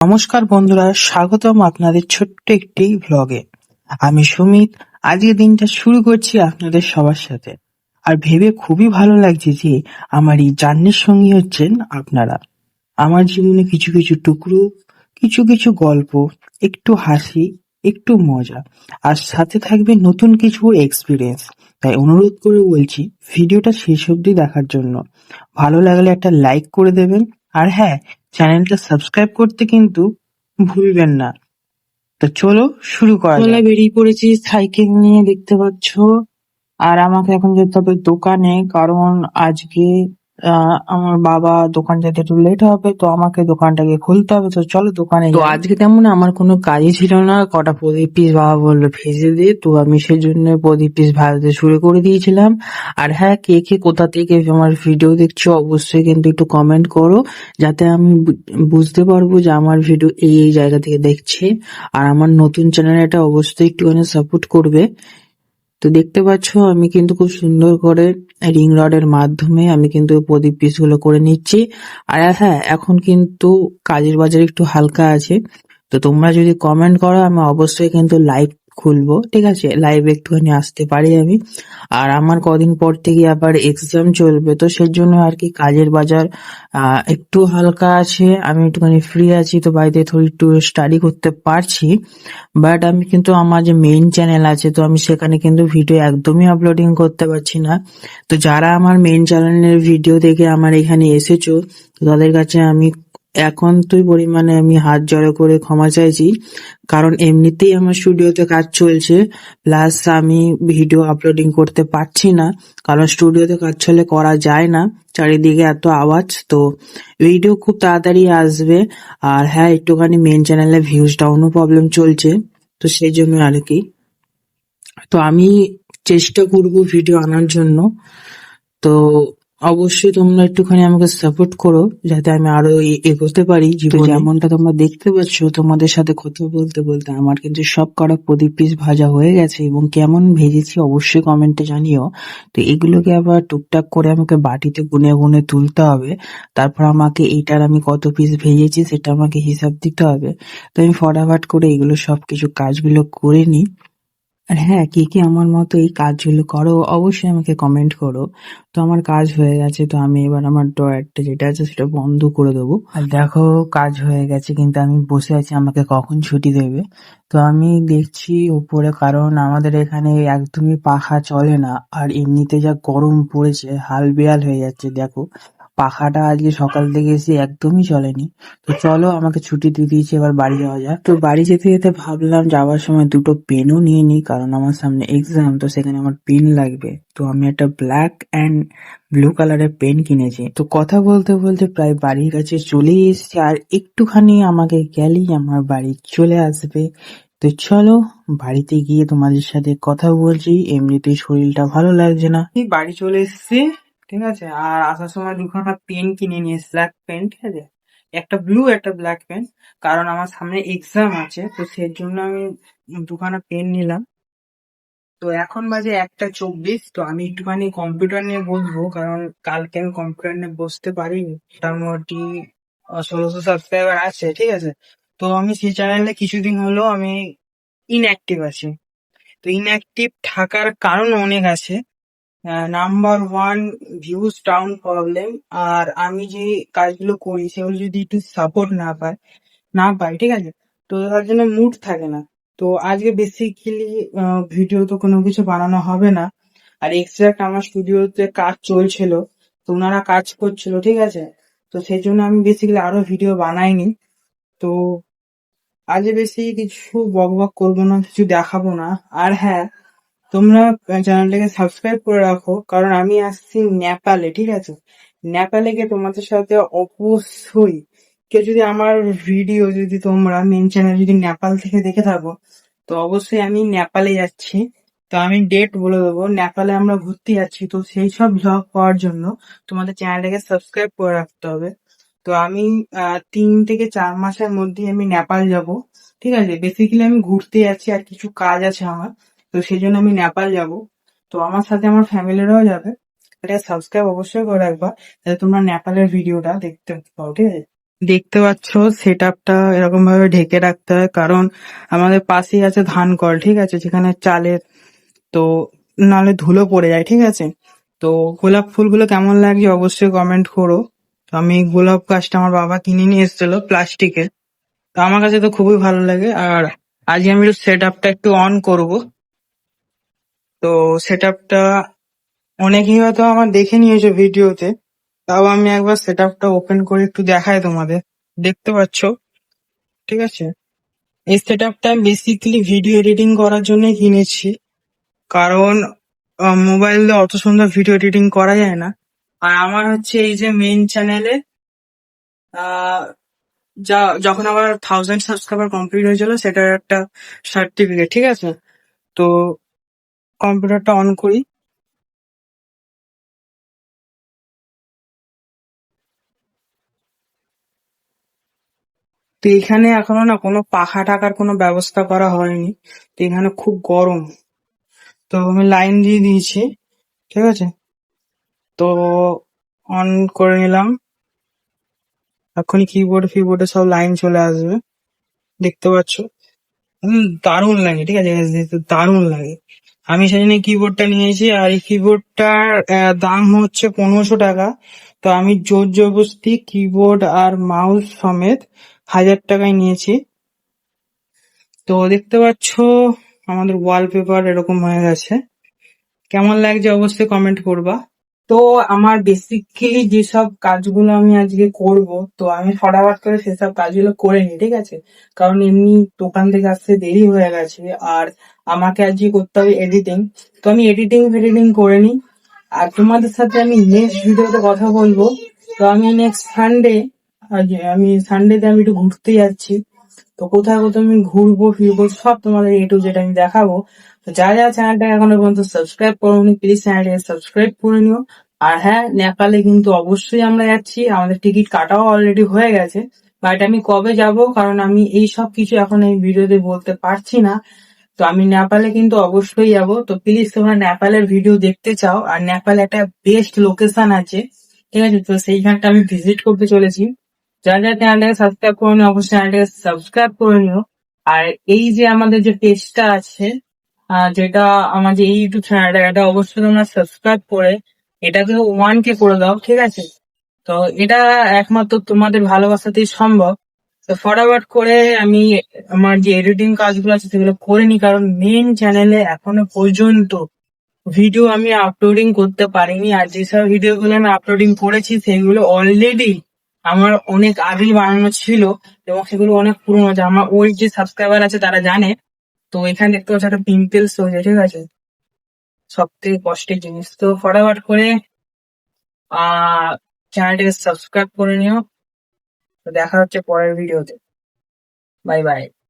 নমস্কার বন্ধুরা, স্বাগতম আপনাদের ছোট্ট একটি ভ্লগে। আমি সুমিত। আজকের দিনটা শুরু করছি আপনাদের সবার সাথে। আর ভেবে খুবই ভালো লাগছে যে আমার এই জার্নির সঙ্গী হচ্ছেন আপনারা। আমার জীবনে কিছু কিছু টুকরো, কিছু কিছু গল্প, একটু হাসি, একটু মজা, আর সাথে থাকবে নতুন কিছু এক্সপিরিয়েন্স। তাই অনুরোধ করে বলছি ভিডিওটা শেষ অবধি দেখার জন্য। ভালো লাগলে একটা লাইক করে দেবেন, আর হ্যাঁ, চ্যানেলটা সাবস্ক্রাইব করতে কিন্তু ভুলবেন না। তো চলো শুরু করা যাক। বেরিয়ে পড়েছি সাইকেল নিয়ে, দেখতে পাচ্ছ। আর আমাকে এখন যেতে হবে দোকানে, কারণ আজকে আমার বাবা দোকান যেতে একটু লেট হবে, তো আমাকে দোকানটাকে খুলতে হবে। তো চলো দোকানে তো যাই। আজকে তেমন আমার কোনো কাজই ছিল না, কটা প্রদীপ পিস বাবা বললো ভেজে দে, তো আমি সেজন্য প্রদীপ পিস ভাজতে শুরু করে দিয়েছিলাম। আর হ্যাঁ, কে কে কোথা থেকে আমার ভিডিও দেখছো অবশ্যই কিন্তু একটু কমেন্ট করো, যাতে আমি বুঝতে পারবো যে আমার ভিডিও এই এই জায়গা থেকে দেখছে। আর আমার নতুন চ্যানেল, এটা অবশ্যই একটুখানি সাপোর্ট করবে। তো দেখতে পাচ্ছ আমি কিন্তু খুব সুন্দর করে রিং রডের মাধ্যমে আমি কিন্তু প্রদীপ পিস গুলো করে নিচ্ছি। আর হ্যাঁ, এখন কিন্তু কাজের বাজার একটু হালকা আছে, তো তোমরা যদি কমেন্ট করো আমি অবশ্যই কিন্তু লাইভ খুলবো, ঠিক আছে? লাইভে একটুখানি আসতে পারি আমি। আর আমার কদিন পর থেকে আবার এক্সাম চলবে, তো সেই জন্য আর কি কাজের বাজার একটু হালকা আছে, আমি একটুখানি ফ্রি আছি, তো বাড়িতে একটু স্টাডি করতে পারছি। বাট আমি কিন্তু আমার যে মেইন চ্যানেল আছে, তো আমি সেখানে কিন্তু ভিডিও একদমই আপলোডিং করতে পারছি না। তো যারা আমার মেইন চ্যানেলের ভিডিও দেখে আমার এখানে এসেছো, তো তাদের কাছে আমি একান্তই পরিমাণে আমি হাত জড়ো করে ক্ষমা চাইছি, কারণ এমনিতেই আমার স্টুডিওতে কাজ চলছে, প্লাস আমি ভিডিও আপলোডিং করতে পারছি না, কারণ স্টুডিওতে কাজ চলে করা যায় না, চারিদিকে এত আওয়াজ। তো ভিডিও খুব তাড়াতাড়ি আসবে। আর হ্যাঁ, একটুখানি মেন চ্যানেলে ভিউজ ডাউনও প্রবলেম চলছে, তো সেই জন্য আর কি। তো আমি চেষ্টা করব ভিডিও আনার জন্য। তো অবশ্যই তোমরা একটুখানি আমাকে সাপোর্ট করো, যাতে আমি আরো এগোতে পারি জীবনে। যেমনটা তোমরা দেখতে পাচ্ছ, তোমাদের সাথে কথা বলতে বলতে আমার কিন্তু সব কটা প্রদীপ পিস ভাজা হয়ে গেছে, এবং কেমন ভেজেছি অবশ্যই কমেন্টে জানিও। তো এগুলোকে আবার টুকটাক করে আমাকে বাটিতে গুনে গুনে তুলতে হবে। তারপর আমাকে এইটার আমি কত পিস ভেজেছি সেটা আমাকে হিসাব দিতে হবে। তো আমি ফটাফট করে এগুলো সবকিছু কাজগুলো করে নিই। আর হ্যাঁ, কে কে আমার মতো এই কাজগুলো করো অবশ্যই আমাকে কমেন্ট করো। তো আমার কাজ হয়ে গেছে, তো আমি এবার আমার ড্রয়ারটা যেটা আছে সেটা বন্ধ করে দেবো। আর দেখো, কাজ হয়ে গেছে, কিন্তু আমি বসে আছি আমাকে কখন ছুটি দেবে। তো আমি দেখছি উপরে, কারণ আমাদের এখানে একদমই পাখা চলে না, আর এমনিতে যা গরম পড়েছে হাল বেহাল হয়ে যাচ্ছে। দেখো, পাখাটা আজকে সকাল থেকে এসে একদমই চলেনি। তো চলো, আমাকে ছুটি দিয়ে দিয়েছে, এবার বাড়ি যাওয়া যাক। তো বাড়ি যেতে যেতে ভাবলাম যাওয়ার সময় দুটো পেনও নিয়ে নিই, কারণ আমার সামনে এক্সাম, তো সেখানে আমার পেন লাগবে। তো আমি একটা ব্ল্যাক অ্যান্ড ব্লু কালারের পেন কিনেছি। তো কথা বলতে বলতে প্রায় বাড়ির কাছে চলেই এসেছি, আর একটুখানি আমাকে গেলেই আমার বাড়ি চলে আসবে। তো চলো, বাড়িতে গিয়ে তোমাদের সাথে কথা বলছি, এমনিতেই শরীরটা ভালো লাগছে না। এই বাড়ি চলে এসেছি, ঠিক আছে। আর আসার সময় দুখানা পেন কিনে নিয়ে এসেছি, ব্ল্যাক পেন, ঠিক আছে। একটা ব্লু একটা ব্ল্যাক পেন, কারণ আমার সামনে এক্সাম আছে, তো সেই জন্য আমি দুখানা পেন নিলাম। তো এখন বাজে 1:24, তো আমি একটুখানি কম্পিউটার নিয়ে বসবো, কারণ কালকে আমি কম্পিউটার নিয়ে বসতে পারিনি। মোটামুটি 1600 সাবস্ক্রাইবার আছে, ঠিক আছে। তো আমি সেই চ্যানেলে কিছুদিন হলো আমি ইনঅ্যাক্টিভ আছি। তো ইনঅ্যাক্টিভ থাকার কারণ অনেক আছে। Number one, views down problem. আর আমি যে কাজগুলো করি সেগুলো যদি একটু সাপোর্ট না পাই, ঠিক আছে, তো তার জন্য মুড থাকে না। তো আজকে বেসিক্যালি ভিডিও তো কোনো কিছু বানানো হবে না। আর এক্সাক্ট আমার স্টুডিওতে কাজ চলছিল, তো ওনারা কাজ করছিল, ঠিক আছে। তো সেই জন্য আমি বেসিক্যালি আরো ভিডিও বানাইনি। তো আজকে বেশি কিছু বকবক করবো না, কিছু দেখাবো না। আর হ্যাঁ, তোমরা চ্যানেলটাকে সাবস্ক্রাইব করে রাখো, কারণ আমি আসছি নেপালে, ঠিক আছে। নেপালে গিয়ে তোমাদের সাথে অবশ্যই, কেউ যদি আমার ভিডিও যদি তোমরা মেন চ্যানেল যদি নেপাল থেকে দেখে থাকো, তো অবশ্যই আমি নেপালে যাচ্ছি। তো আমি ডেট বলে দেবো, নেপালে আমরা ঘুরতে যাচ্ছি, তো সেই সব ব্লগ পাওয়ার জন্য তোমাদের চ্যানেলটাকে সাবস্ক্রাইব করে রাখতে হবে। তো আমি 3 থেকে 4 মাসের মধ্যে আমি নেপাল যাব, ঠিক আছে। বেসিক্যালি আমি ঘুরতে যাচ্ছি, আর কিছু কাজ আছে আমার, তো সেই জন্য আমি নেপাল যাব। তো আমার সাথে আমার ফ্যামিলিরাও যাবে। এটা সাবস্ক্রাইব অবশ্যই করে রাখবা, যাতে তোমরা নেপালের ভিডিওটা দেখতে পাও, ঠিক আছে। দেখতে পাচ্ছ সেট আপটা এরকম ভাবে ঢেকে রাখতে হয়, কারণ আমাদের পাশেই আছে ধান কল, ঠিক আছে, যেখানে চালের তো নালে ধুলো পড়ে যায়, ঠিক আছে। তো গোলাপ ফুলগুলো কেমন লাগছে অবশ্যই কমেন্ট করো। তো আমি গোলাপ গাছটা আমার বাবা কিনে নিয়ে এসেছিল প্লাস্টিকের, তো আমার কাছে তো খুবই ভালো লাগে। আর আজকে আমি সেট আপটা একটু অন করব। তো সেট আপটা অনেকেই হয়তো আমার দেখে নিয়েছো ভিডিওতে, তাও আমি একবার সেট আপটা ওপেন করে একটু দেখাই তোমাদের। দেখতে পাচ্ছ, ঠিক আছে। এই সেট আপটা বেসিক্যালি ভিডিও এডিটিং করার জন্য কিনেছি, কারণ মোবাইল দিয়ে অত সুন্দর ভিডিও এডিটিং করা যায় না। আর আমার হচ্ছে এই যে মেইন চ্যানেলে আহ যা যখন আমার 1000 সাবস্ক্রাইবার কমপ্লিট হয়েছিল, সেটার একটা সার্টিফিকেট, ঠিক আছে। তো কম্পিউটারটা অন করি। তো এখানে এখনো না কোনো পাখা টাকার কোনো ব্যবস্থা করা হয়নি। তো এখানে খুব গরম। তো আমি লাইন দিয়ে দিয়েছি, ঠিক আছে। তো অন করে নিলাম, এখনই কিবোর্ড ফিবোর্ডে সব লাইন চলে আসবে, দেখতে পাচ্ছ। দারুণ লাগে, ঠিক আছে, দারুণ লাগে। আমি সেদিন এই কিবোর্ডটা নিয়েছি, আর এই কিবোর্ডটার দাম হচ্ছে 1500 টাকা। তো আমি জোর জবরদস্তি কিবোর্ড আর মাউস সমেত 1000 টাকায় নিয়েছি। তো দেখতে পাচ্ছ আমাদের ওয়ালপেপার এরকম হয়ে গেছে। কেমন লাগছে অবশ্যই কমেন্ট করবা। তো আমার বেসিক্যালি যেসব কাজগুলো আমি আজকে করব, তো আমি ফটাফট করে সেসব কাজগুলো করে নিই, ঠিক আছে। কারণ এমনি দোকান থেকে আসতে দেরি হয়ে গেছে, আর আমাকে আজকে করতে হবে এডিটিং। তো আমি এডিটিং ফেডিটিং করে নিই, আর তোমাদের সাথে আমি নেক্সট ভিডিওতে কথা বলবো। তো আমি নেক্সট সানডে, আমি সানডেতে আমি একটু ঘুরতে যাচ্ছি। তো কোথায় কোথায় আমি ঘুরবো ফিরবো সব তোমাদের এ টু জেড আমি দেখাবো। তো যারা যারা চ্যানেলটা এখনো পর্যন্ত সাবস্ক্রাইব করোনি, প্লিজ চ্যানেলটাকে সাবস্ক্রাইব করে নিও। আর হ্যাঁ, নেপালে কিন্তু অবশ্যই আমরা যাচ্ছি, আমাদের টিকিট কাটাও অলরেডি হয়ে গেছে। বাট আমি কবে যাব, কারণ আমি এই সব কিছু এখন এই ভিডিওতে বলতে পারছি না। তো আমি নেপালে কিন্তু অবশ্যই যাব। তো প্লিজ তোমরা নেপালের ভিডিও দেখতে চাও, আর নেপালে একটা বেস্ট লোকেশন আছে, ঠিক আছে। তো সেইখানটা আমি ভিজিট করতে চলেছি। যারা যারা চ্যানেলটাকে সাবস্ক্রাইব করে নিও, অবশ্যই চ্যানেলটাকে সাবস্ক্রাইব করে নিও। আর এই যে আমাদের যে পেজটা আছে, যেটা আমার যে এই ইউটিউব চ্যানেলটা, এটা অবশ্যই তোমরা সাবস্ক্রাইব করে এটাকে 1K করে দাও, ঠিক আছে। তো এটা একমাত্র তোমাদের ভালোবাসাতেই সম্ভব। তো ফটাফট করে আমি আমার যে এডিটিং কাজগুলো আছে সেগুলো করে নি, কারণ মেন চ্যানেলে এখনো পর্যন্ত ভিডিও আমি আপলোডিং করতে পারিনি। আর যেসব ভিডিও গুলো আমি আপলোডিং করেছি সেগুলো অলরেডি আমার অনেক আগেই বানানো ছিল, এবং সেগুলো অনেক পুরোনো আছে। আমার ওই যে সাবস্ক্রাইবার আছে তারা জানে। তো এখানে দেখতে পাচ্ছ একটা পিম্পলস হয়েছে, ঠিক আছে, সব থেকে কষ্টের জিনিস। তো ফটাফট করে চ্যানেলটাকে সাবস্ক্রাইব করে নিও। তো দেখা হচ্ছে পরের ভিডিওতে। Bye bye.